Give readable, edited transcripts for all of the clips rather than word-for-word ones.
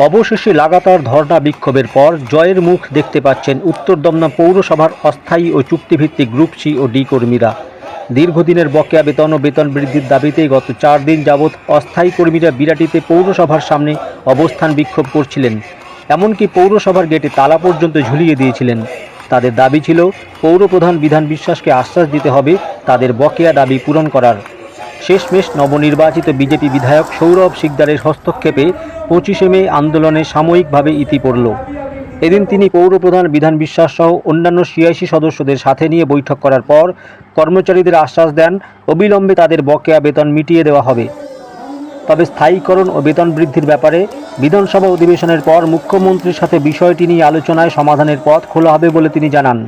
অবশেষে লাগাতার ধর্ণা বিক্ষোভের পর জয়ের মুখ দেখতে পাচ্ছেন উত্তর দমদম পৌরসভার অস্থায়ী ও চুক্তিভিত্তিক গ্রুপ সি ও ডি কর্মীরা। দীর্ঘদিনের বকেয়া বেতন ও বেতন বৃদ্ধির দাবিতে গত 4 দিন যাবৎ অস্থায়ী কর্মীরা বিরাটিতে পৌরসভার সামনে অবস্থান বিক্ষোভ করছিলেন। এমনকি পৌরসভার গেটে তালা পর্যন্ত ঝুলিয়ে দিয়েছিলেন। তাদের দাবি ছিল পৌরপ্রধান বিধান বিশ্বাসকে আশ্বাস দিতে হবে তাদের বকেয়া দাবি পূরণ করার। শেষমেশ নবনির্বাচিত বিজেপি বিধায়ক সৌরভ শিকদারের হস্তক্ষেপে 25শে মে আন্দোলনে সাময়িকভাবে ইতি পড়ল। এদিন তিনি পৌরপ্রধান বিধান বিশ্বাস সহ অন্যান্য সিআইসি সদস্যদের সাথে নিয়ে বৈঠক করার পর কর্মচারীদের আশ্বাস দেন অবিলম্বে তাদের বকেয়া বেতন মিটিয়ে দেওয়া হবে। তবে স্থায়ীকরণ ও বেতন বৃদ্ধির ব্যাপারে বিধানসভা অধিবেশনের পর মুখ্যমন্ত্রীর সাথে বিষয়টি নিয়ে আলোচনায় সমাধানের পথ খোলা হবে বলে তিনি জানান।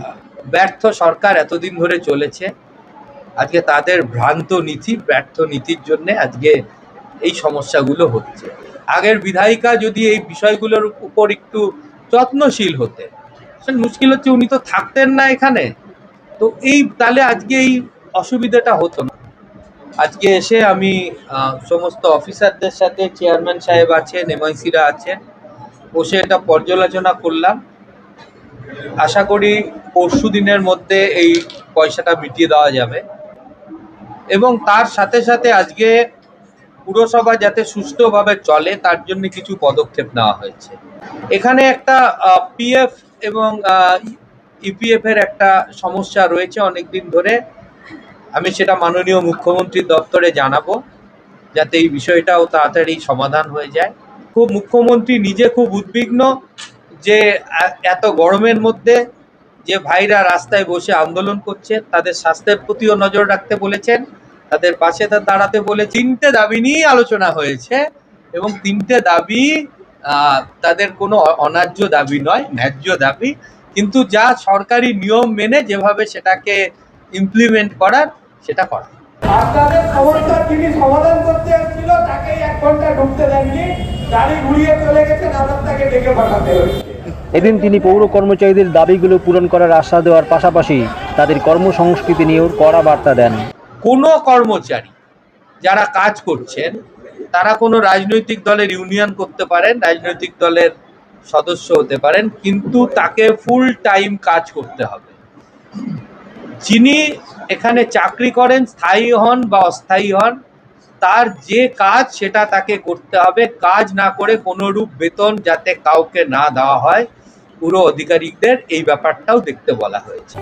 ব্যর্থ সরকার এতদিন ধরে চলেছে, আজকে তাদের ভ্রান্ত নীতি, ব্যর্থ নীতির জন্য আজকে এই সমস্যাগুলো হচ্ছে। আগের বিধায়িকা যদি এই বিষয়গুলোর উপর একটু যত্নশীল হতে, মুশকিল হচ্ছে উনি তো থাকতেন না এখানে, তো তাহলে আজকে এই অসুবিধাটা হতো না। আজকে এসে আমি সমস্ত অফিসারদের সাথে, চেয়ারম্যান সাহেব আছেন, এমআইসিরা আছেন, বসে এটা পর্যালোচনা করলাম। আশা করি পরশু দিনের মধ্যে এই পয়সাটা মিটিয়ে দেওয়া যাবে এবং তার সাথে সাথে আজকে পুরসভা যাতে সুষ্ঠুভাবে চলে তার জন্য কিছু পদক্ষেপ নেওয়া হয়েছে। এখানে একটা পিএফ এবং ইপিএফ এর একটা সমস্যা রয়েছে অনেকদিন ধরে। আমি সেটা মাননীয় মুখ্যমন্ত্রীর দপ্তরে জানাবো যাতে এই বিষয়টাও তাড়াতাড়ি সমাধান হয়ে যায়। মুখ্যমন্ত্রী নিজে খুব উদ্বিগ্ন যে এত গরমের মধ্যে যে ভাইরা রাস্তায় বসে আন্দোলন করছে তাদের স্বাস্থ্যের প্রতিও নজর রাখতে বলেছেন, তাদের পাশে দাঁড়াতে বলে। 3টে দাবি নিয়ে আলোচনা হয়েছে এবং 3টে দাবি তাদের কোনো অন্যায্য দাবি নয়, ন্যায্য দাবি, কিন্তু যা সরকারি নিয়ম মেনে যেভাবে সেটাকে ইমপ্লিমেন্ট করার সেটা করা। আপনাদের সমস্যা যিনি সমাধান করতে এসেছিল তাকেই 1 ঘন্টা ঢুকতে দেননি, গাড়ি ঘুরিয়ে চলে গেছেন, আবার তাকে ডেকে পাঠাতে হয়েছে। এদিন তিনি পৌর কর্মচারীদের দাবিগুলো পূরণ করার আশ্বাস দেওয়ার পাশাপাশি তাদের কর্মসংস্কৃতি নিয়েও কড়া বার্তা দেন। কোনো কর্মচারী যারা কাজ করছেন তারা কোনো রাজনৈতিক দলের ইউনিয়ন করতে পারেন, রাজনৈতিক দলের সদস্য হতে পারেন, কিন্তু তাকে ফুল টাইম কাজ করতে হবে। যিনি এখানে চাকরি করেন, স্থায়ী হন বা অস্থায়ী হন, তার যে কাজ সেটা তাকে করতে হবে। কাজ না করে কোনোরূপ বেতন যাতে কাউকে না দেওয়া হয়, পুরো আধিকারিকদের এই ব্যাপারটাও দেখতে বলা হয়েছে।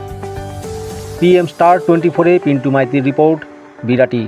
PM Star 24-এ পিন্টু মাইতির রিপোর্ট, বিরাটি।